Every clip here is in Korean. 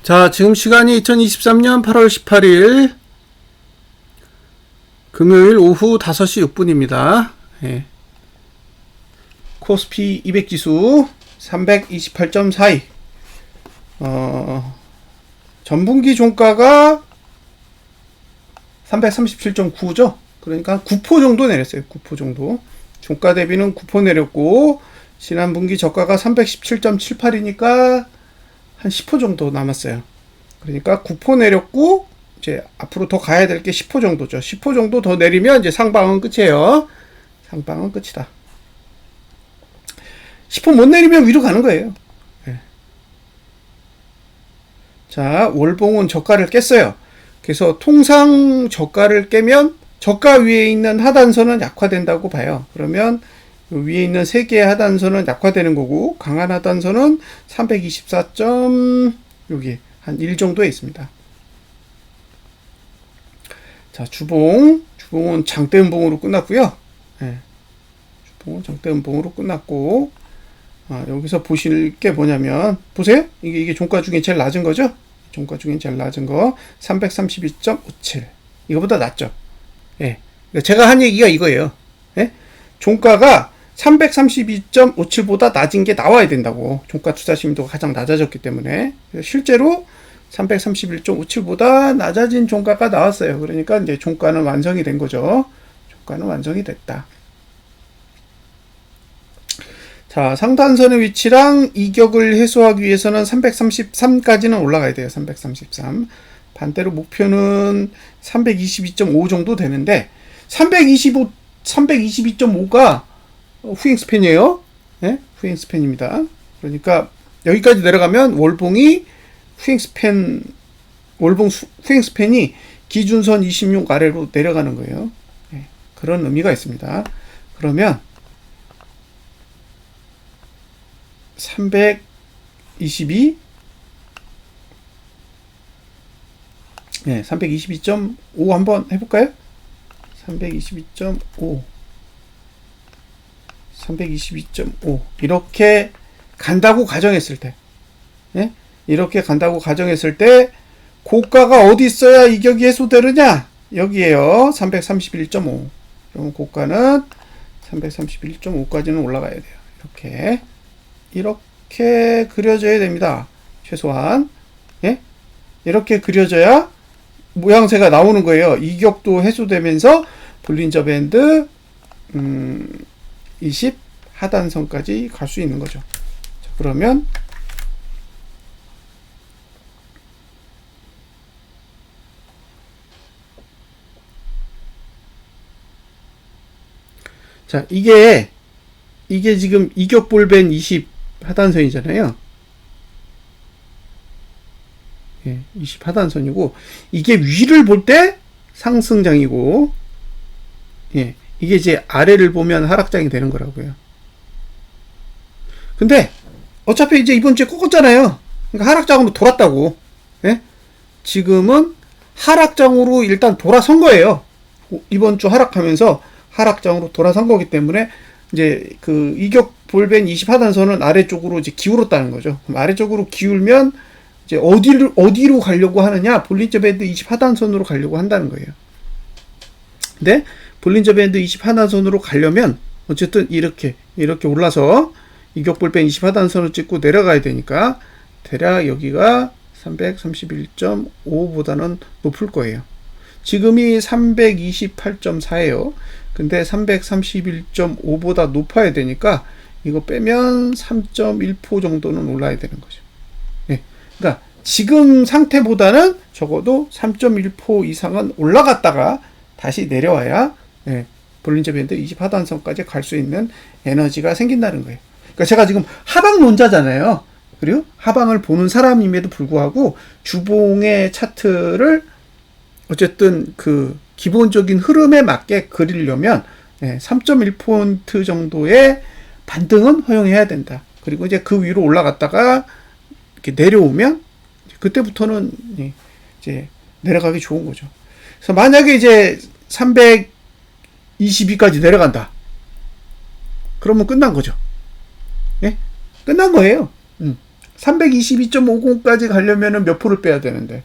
자, 지금 시간이 2023년 8월 18일 금요일 오후 5시 6분입니다. 예. 코스피 200지수 328.42. 전분기 종가가 337.9죠. 그러니까 9% 정도 내렸어요. 9% 정도. 종가 대비는 9% 내렸고, 지난 분기 저가가 317.78이니까 한 10% 정도 남았어요. 그러니까 9% 내렸고, 이제 앞으로 더 가야 될 게 10% 정도죠. 10% 정도 더 내리면 이제 상방은 끝이에요. 상방은 끝이다. 10% 못 내리면 위로 가는 거예요. 네. 자, 월봉은 저가를 깼어요. 그래서 통상 저가를 깨면 저가 위에 있는 하단선은 약화된다고 봐요. 그러면 위에 있는 3개의 하단선은 약화되는 거고, 강한 하단선은 324. 여기 한 1 정도에 있습니다. 자, 주봉은 장대 음봉으로 끝났고요. 네. 주봉은 장대 음봉으로 끝났고, 여기서 보실 게 뭐냐면, 보세요. 이게 종가 중에 제일 낮은 거죠? 종가 중에 제일 낮은 거 332.57. 이거보다 낮죠. 예. 제가 한 얘기가 이거예요. 예? 종가가 332.57보다 낮은 게 나와야 된다고. 종가 투자 심도가 가장 낮아졌기 때문에. 실제로 331.57보다 낮아진 종가가 나왔어요. 그러니까 이제 종가는 완성이 된 거죠. 종가는 완성이 됐다. 자, 상단선의 위치랑 이격을 해소하기 위해서는 333까지는 올라가야 돼요. 333. 반대로 목표는 322.5 정도 되는데, 322.5가 후잉 스팬이에요. 네? 후잉 스팬입니다. 그러니까 여기까지 내려가면 월봉이 월봉 후잉 스팬이 기준선 26 아래로 내려가는 거예요. 네. 그런 의미가 있습니다. 그러면 322, 네, 322.5 한번 해볼까요? 322.5 이렇게 간다고 가정했을 때, 네? 이렇게 간다고 가정했을 때 고가가 어디 있어야 이격이 해소되느냐? 여기에요. 331.5. 그럼 고가는 331.5까지는 올라가야 돼요. 이렇게 그려져야 됩니다. 최소한. 예? 이렇게 그려져야 모양새가 나오는 거예요. 이격도 해소되면서 볼린저 밴드 20 하단선까지 갈 수 있는 거죠. 자, 그러면 자, 이게 지금 이격 볼밴 20 하단선이잖아요. 예, 20 하단선이고, 이게 위를 볼 때 상승장이고, 예, 이게 이제 아래를 보면 하락장이 되는 거라고요. 근데 어차피 이제 이번 주에 꺾었잖아요. 그러니까 하락장으로 돌았다고. 예? 지금은 하락장으로 일단 돌아선 거예요. 이번 주 하락하면서 하락장으로 돌아선 거기 때문에 이제 그 이격 볼밴 20 하단선은 아래쪽으로 이제 기울었다는 거죠. 그럼 아래쪽으로 기울면 이제 어디로 가려고 하느냐? 볼린저 밴드 20 하단선으로 가려고 한다는 거예요. 근데 볼린저 밴드 20 하단선으로 가려면 어쨌든 이렇게 올라서 이격 볼밴 20 하단선을 찍고 내려가야 되니까 대략 여기가 331.5보다는 높을 거예요. 지금이 328.4예요. 근데 331.5보다 높아야 되니까 이거 빼면 3.1% 정도는 올라야 되는 거죠. 네. 그러니까 지금 상태보다는 적어도 3.1% 이상은 올라갔다가 다시 내려와야, 네, 볼린저 밴드 20 하단선까지 갈 수 있는 에너지가 생긴다는 거예요. 그러니까 제가 지금 하방론자잖아요. 그리고 하방을 보는 사람임에도 불구하고 주봉의 차트를 어쨌든 그 기본적인 흐름에 맞게 그리려면 3.1% 정도의 반등은 허용해야 된다. 그리고 이제 그 위로 올라갔다가 이렇게 내려오면 그때부터는 이제 내려가기 좋은 거죠. 그래서 만약에 이제 322까지 내려간다. 그러면 끝난 거죠. 예? 끝난 거예요. 322.50까지 가려면은 몇 포를 빼야 되는데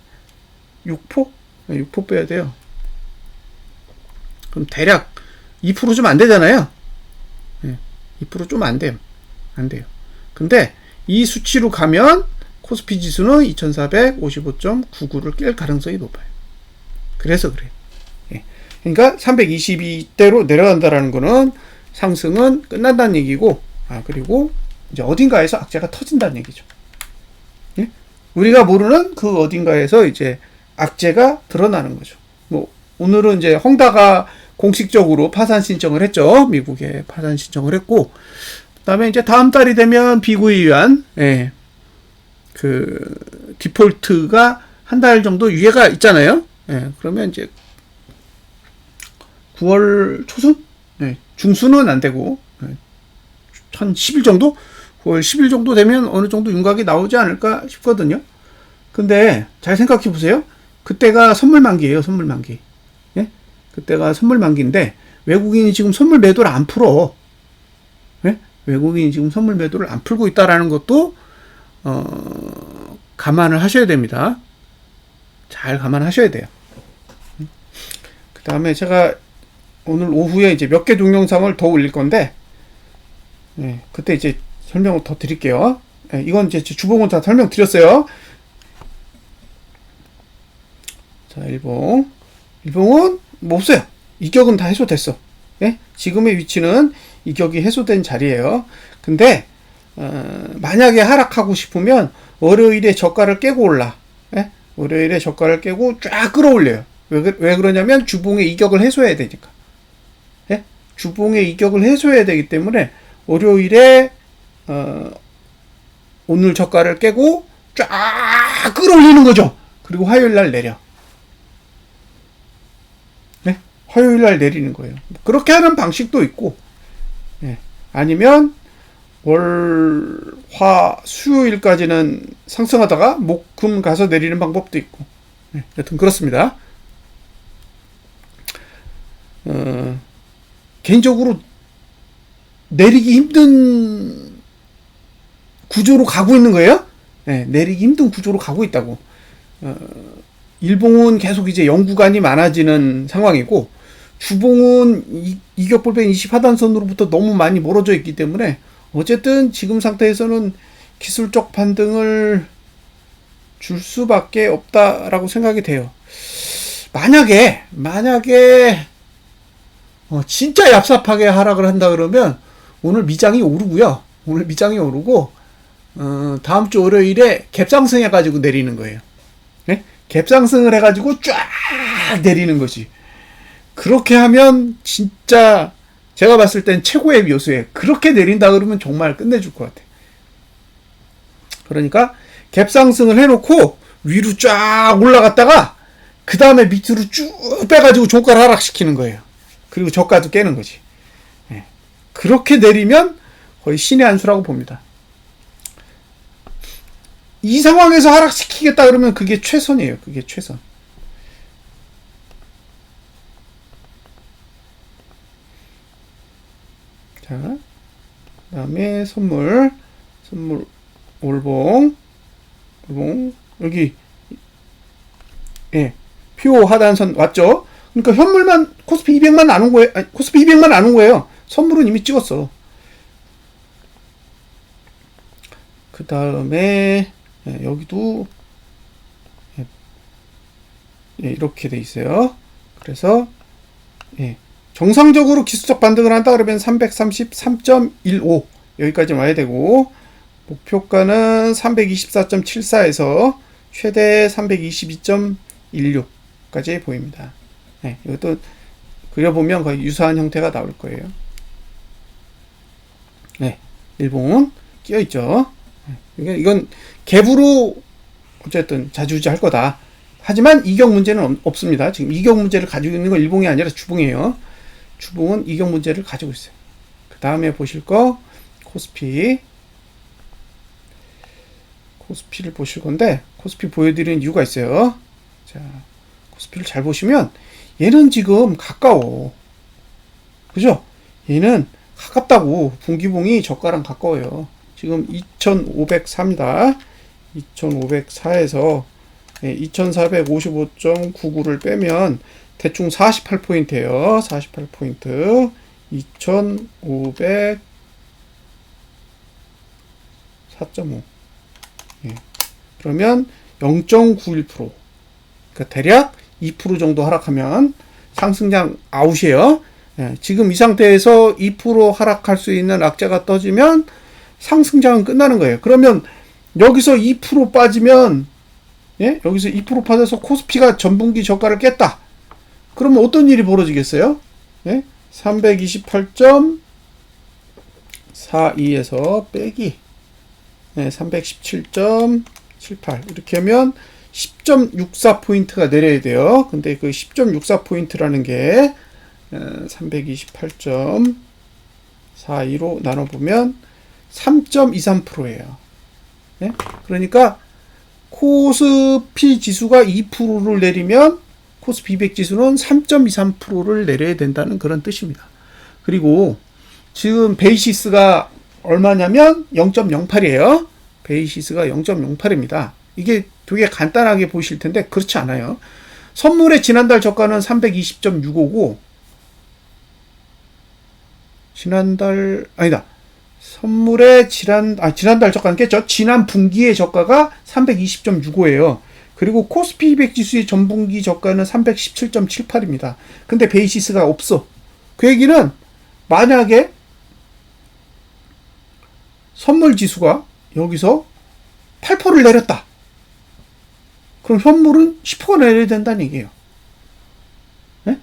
6포? 네, 6포 빼야 돼요. 그럼 대략 2% 좀 안 되잖아요. 네, 2% 좀 안 돼요. 안 돼요. 근데 이 수치로 가면 코스피 지수는 2455.99를 깰 가능성이 높아요. 그래서 그래요. 예. 그러니까 322대로 내려간다라는 거는 상승은 끝난다는 얘기고, 그리고 이제 어딘가에서 악재가 터진다는 얘기죠. 예? 우리가 모르는 그 어딘가에서 이제 악재가 드러나는 거죠. 뭐 오늘은 이제 헝다가 공식적으로 파산 신청을 했죠. 미국에 파산 신청을 했고, 그다음에 이제 다음 달이 되면 비구에 의한 그 디폴트가 한 달 정도 유예가 있잖아요. 예, 그러면 이제 9월 초순? 예, 중순은 안 되고 한 10일 정도? 9월 10일 정도 되면 어느 정도 윤곽이 나오지 않을까 싶거든요. 근데 잘 생각해 보세요. 그때가 선물 만기예요. 선물 만기. 예? 그때가 선물 만기인데 외국인이 지금 선물 매도를 안 풀어. 예? 외국인이 지금 선물 매도를 안 풀고 있다라는 것도 감안을 하셔야 됩니다. 잘 감안하셔야 돼요. 그 다음에 제가 오늘 오후에 이제 몇 개 동영상을 더 올릴 건데, 그때 이제 설명을 더 드릴게요. 이건 이제 주봉은 다 설명드렸어요. 자, 일봉은 뭐 없어요. 이격은 다 해소됐어. 지금의 위치는 이격이 해소된 자리예요. 근데 만약에 하락하고 싶으면 월요일에 저가를 깨고 올라. 월요일에 저가를 깨고 쫙 끌어올려요. 왜 그러냐면 주봉의 이격을 해소해야 되니까. 주봉의 이격을 해소해야 되기 때문에 월요일에 오늘 저가를 깨고 쫙 끌어올리는 거죠. 그리고 화요일 날 내려. 화요일 날 내리는 거예요. 그렇게 하는 방식도 있고, 아니면 월, 화, 수요일까지는 상승하다가 목, 금 가서 내리는 방법도 있고, 여튼 그렇습니다. 개인적으로 내리기 힘든 구조로 가고 있는 거예요. 내리기 힘든 구조로 가고 있다고. 일봉은 계속 이제 영구간이 많아지는 상황이고, 주봉은 이격불변 20하단선으로부터 너무 많이 멀어져 있기 때문에 어쨌든 지금 상태에서는 기술적 반등을 줄 수밖에 없다라고 생각이 돼요. 만약에 진짜 얍삽하게 하락을 한다 그러면 오늘 미장이 오르고요. 오늘 미장이 오르고 다음 주 월요일에 갭상승 해가지고 내리는 거예요. 갭상승을 해가지고 쫙 내리는 거지. 그렇게 하면 진짜 제가 봤을 땐 최고의 묘수예요. 그렇게 내린다 그러면 정말 끝내줄 것 같아. 그러니까 갭상승을 해놓고 위로 쫙 올라갔다가 그 다음에 밑으로 쭉 빼가지고 종가를 하락시키는 거예요. 그리고 저가도 깨는 거지. 그렇게 내리면 거의 신의 한 수라고 봅니다. 이 상황에서 하락시키겠다 그러면 그게 최선이에요. 그게 최선. 자, 그 다음에 선물 올봉, 여기, 표 하단선 왔죠? 그러니까 현물만, 코스피 200만 안 온 거예요. 아니, 코스피 200만 안 온 거예요. 선물은 이미 찍었어. 그 다음에, 여기도, 이렇게 돼 있어요. 그래서, 정상적으로 기술적 반등을 한다 그러면 333.15 여기까지 와야 되고, 목표가는 324.74에서 최대 322.16까지 보입니다. 이것도 그려보면 거의 유사한 형태가 나올 거예요. 일봉은 끼어있죠. 이건 갭으로 어쨌든 자주지할 거다. 하지만 이격 문제는 없습니다. 지금 이격 문제를 가지고 있는 건 일봉이 아니라 주봉이에요. 주봉은 이격 문제를 가지고 있어요. 그 다음에 보실 거 코스피를 보실 건데, 코스피 보여드리는 이유가 있어요. 자, 코스피를 잘 보시면 얘는 지금 가까워. 그죠? 얘는 가깝다고. 분기봉이 저가랑 가까워요. 지금 2504입니다. 2504에서 2455.99를 빼면 대충 48포인트예요. 48포인트. 2500 4.5. 예. 그러면 0.91%. 그러니까 대략 2% 정도 하락하면 상승장 아웃이에요. 예. 지금 이 상태에서 2% 하락할 수 있는 악재가 떠지면 상승장은 끝나는 거예요. 그러면 여기서 2% 빠지면, 예? 여기서 2% 빠져서 코스피가 전분기 저가를 깼다. 그러면 어떤 일이 벌어지겠어요? 예? 328.42에서 빼기 317.78 이렇게 하면 10.64포인트가 내려야 돼요. 근데 그 10.64포인트라는 게 328.42로 나눠보면 3.23%예요. 네? 그러니까 코스피 지수가 2%를 내리면 코스피 200 지수는 3.23%를 내려야 된다는 그런 뜻입니다. 그리고 지금 베이시스가 얼마냐면 0.08이에요. 베이시스가 0.08입니다. 이게 되게 간단하게 보이실 텐데 그렇지 않아요. 선물의 지난달 저가는 320.65고 선물의 지난달 저가는 깼죠. 지난 분기의 저가가 320.65예요. 그리고 코스피 200 지수의 전분기 저가는 317.78입니다. 근데 베이시스가 없어. 그 얘기는 만약에 선물 지수가 여기서 8%를 내렸다. 그럼 현물은 10%가 내려야 된다는 얘기예요. 네?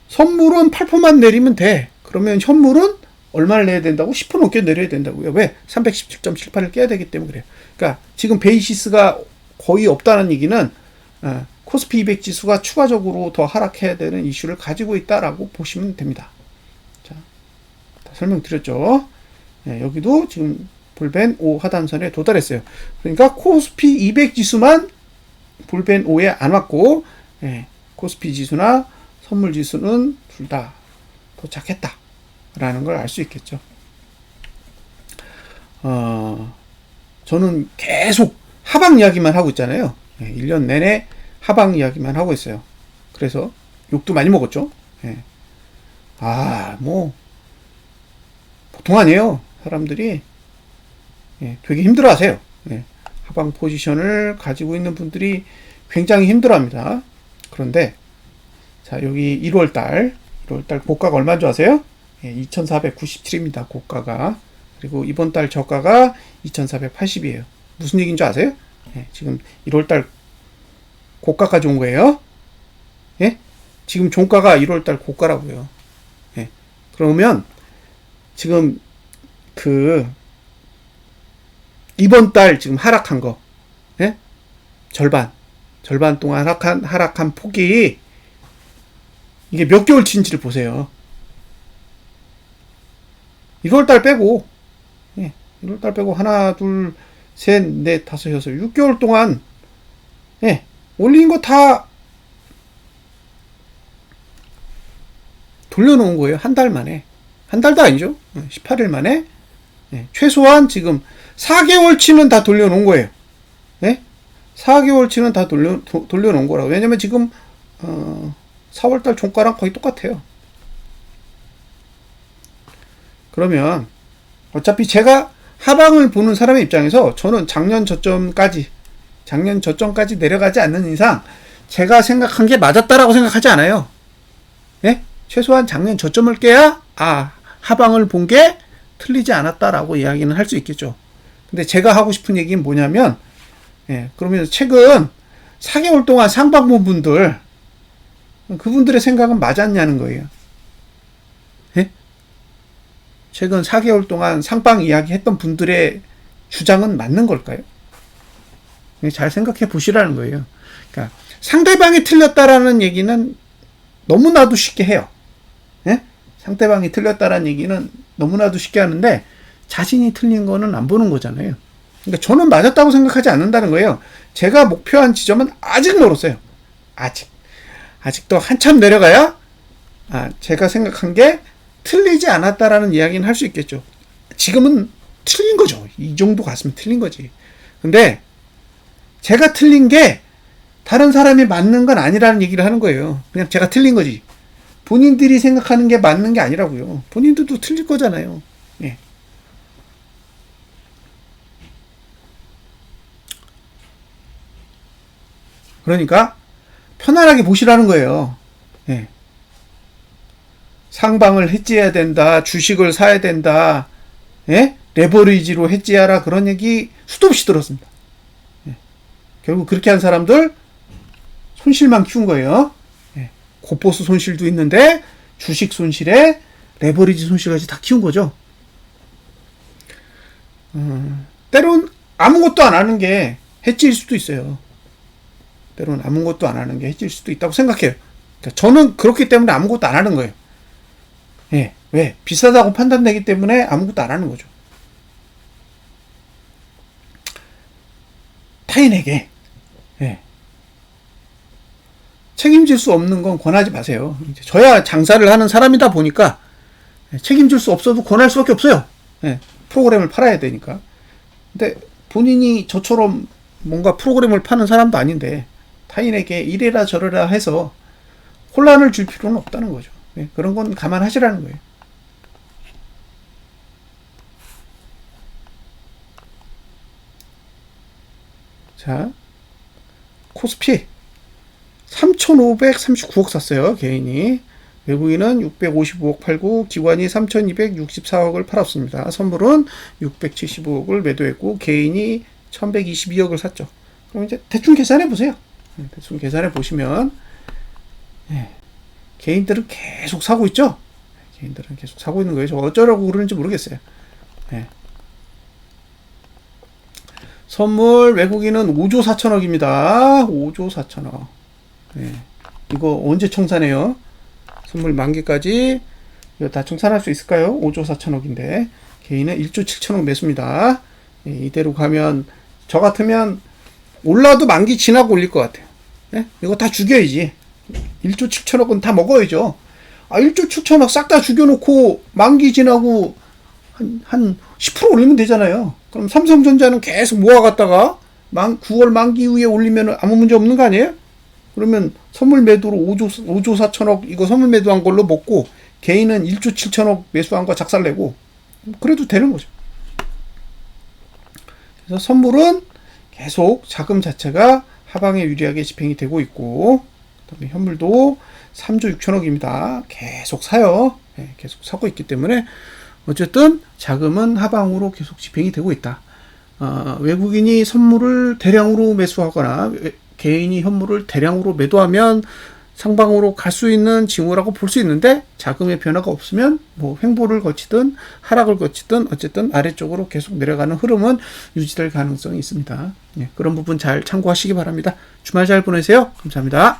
선물은 8%만 내리면 돼. 그러면 현물은 얼마를 내야 된다고? 10% 넘게 내려야 된다고요. 왜? 317.78을 깨야 되기 때문에 그래요. 그러니까 지금 베이시스가 거의 없다는 얘기는 코스피 200 지수가 추가적으로 더 하락해야 되는 이슈를 가지고 있다라고 보시면 됩니다. 자, 설명드렸죠. 네, 여기도 지금 볼벤 5 하단선에 도달했어요. 그러니까 코스피 200 지수만 볼벤 5에 안 왔고, 코스피 지수나 선물 지수는 둘 다 도착했다 라는 걸 알 수 있겠죠. 저는 계속 하방 이야기만 하고 있잖아요. 1년 내내 하방 이야기만 하고 있어요. 그래서 욕도 많이 먹었죠. 보통 아니에요. 사람들이 되게 힘들어 하세요. 하방 포지션을 가지고 있는 분들이 굉장히 힘들어 합니다. 그런데 자, 여기 1월달 고가가 얼마인 줄 아세요? 2497입니다. 고가가. 그리고 이번 달 저가가 2480이에요. 무슨 얘기인 줄 아세요? 지금 1월달 고가까지 온 거예요. 지금 종가가 1월달 고가라고요. 그러면 지금 이번 달 지금 하락한 거, 절반 동안 하락한 폭이 이게 몇 개월치인지를 보세요. 1월달 빼고, 1월달 빼고 하나, 둘, 셋, 넷, 다섯, 여섯, 6개월 동안 올린 거 다 돌려놓은 거예요. 한 달 만에. 한 달도 아니죠. 18일 만에. 최소한 지금 4개월치는 다 돌려놓은 거예요. 4개월치는 다 돌려놓은 거라고. 왜냐면 지금 4월달 종가랑 거의 똑같아요. 그러면 어차피 제가 하방을 보는 사람의 입장에서 저는 작년 저점까지 내려가지 않는 이상 제가 생각한 게 맞았다라고 생각하지 않아요. 최소한 작년 저점을 깨야 하방을 본 게 틀리지 않았다라고 이야기는 할 수 있겠죠. 근데 제가 하고 싶은 얘기는 뭐냐면 그러면 최근 4개월 동안 상방 본 분들 그분들의 생각은 맞았냐는 거예요. 최근 4개월 동안 상방 이야기 했던 분들의 주장은 맞는 걸까요? 잘 생각해 보시라는 거예요. 그러니까 상대방이 틀렸다라는 얘기는 너무나도 쉽게 해요. 상대방이 틀렸다라는 얘기는 너무나도 쉽게 하는데 자신이 틀린 거는 안 보는 거잖아요. 그러니까 저는 맞았다고 생각하지 않는다는 거예요. 제가 목표한 지점은 아직 멀었어요. 아직도 한참 내려가야 제가 생각한 게 틀리지 않았다라는 이야기는 할 수 있겠죠. 지금은 틀린 거죠. 이 정도 갔으면 틀린 거지. 근데 제가 틀린 게 다른 사람이 맞는 건 아니라는 얘기를 하는 거예요. 그냥 제가 틀린 거지. 본인들이 생각하는 게 맞는 게 아니라고요. 본인들도 틀릴 거잖아요. 예. 그러니까 편안하게 보시라는 거예요. 예. 상방을 해지해야 된다. 주식을 사야 된다. 예? 레버리지로 해지하라. 그런 얘기 수도 없이 들었습니다. 예. 결국 그렇게 한 사람들 손실만 키운 거예요. 예. 고포스 손실도 있는데 주식 손실에 레버리지 손실까지 다 키운 거죠. 때론 아무것도 안 하는 게 해지일 수도 있어요. 때론 아무것도 안 하는 게 해질 수도 있다고 생각해요. 그러니까 저는 그렇기 때문에 아무것도 안 하는 거예요. 예, 왜? 비싸다고 판단되기 때문에 아무것도 안 하는 거죠. 타인에게 예. 책임질 수 없는 건 권하지 마세요. 이제 저야 장사를 하는 사람이다 보니까 책임질 수 없어도 권할 수밖에 없어요. 예, 프로그램을 팔아야 되니까. 근데 본인이 저처럼 뭔가 프로그램을 파는 사람도 아닌데 타인에게 이래라 저래라 해서 혼란을 줄 필요는 없다는 거죠. 예, 그런 건 감안하시라는 거예요. 자, 코스피 3,539억 샀어요. 개인이. 외국인은 655억 팔고 기관이 3,264억을 팔았습니다. 선물은 675억을 매도했고 개인이 1,122억을 샀죠. 그럼 이제 대충 계산해 보세요. 대충 계산해 보시면 예, 개인들은 계속 사고 있죠. 개인들은 계속 사고 있는 거예요. 저 어쩌라고 그러는지 모르겠어요. 예. 선물 외국인은 5조 4천억입니다. 5조 4천억. 예. 이거 언제 청산해요? 선물 만기까지 이거 다 청산할 수 있을까요? 5조 4천억인데 개인은 1조 7천억 매수입니다. 예, 이대로 가면 저 같으면 올라도 만기 지나고 올릴 것 같아요. 예? 이거 다 죽여야지. 1조 7천억은 다 먹어야죠. 1조 7천억 싹 다 죽여놓고 만기 지나고 한 10% 올리면 되잖아요. 그럼 삼성전자는 계속 모아갔다가 9월 만기 이후에 올리면 아무 문제 없는 거 아니에요? 그러면 선물 매도로 5조 4천억 이거 선물 매도한 걸로 먹고 개인은 1조 7천억 매수한 거 작살내고 그래도 되는 거죠. 그래서 선물은 계속 자금 자체가 하방에 유리하게 집행이 되고 있고 그다음에 현물도 3조 6천억입니다. 계속 사요. 네, 계속 사고 있기 때문에 어쨌든 자금은 하방으로 계속 집행이 되고 있다. 외국인이 선물을 대량으로 매수하거나 개인이 현물을 대량으로 매도하면 상방으로 갈 수 있는 징후라고 볼 수 있는데 자금의 변화가 없으면 뭐 횡보를 거치든 하락을 거치든 어쨌든 아래쪽으로 계속 내려가는 흐름은 유지될 가능성이 있습니다. 예, 그런 부분 잘 참고하시기 바랍니다. 주말 잘 보내세요. 감사합니다.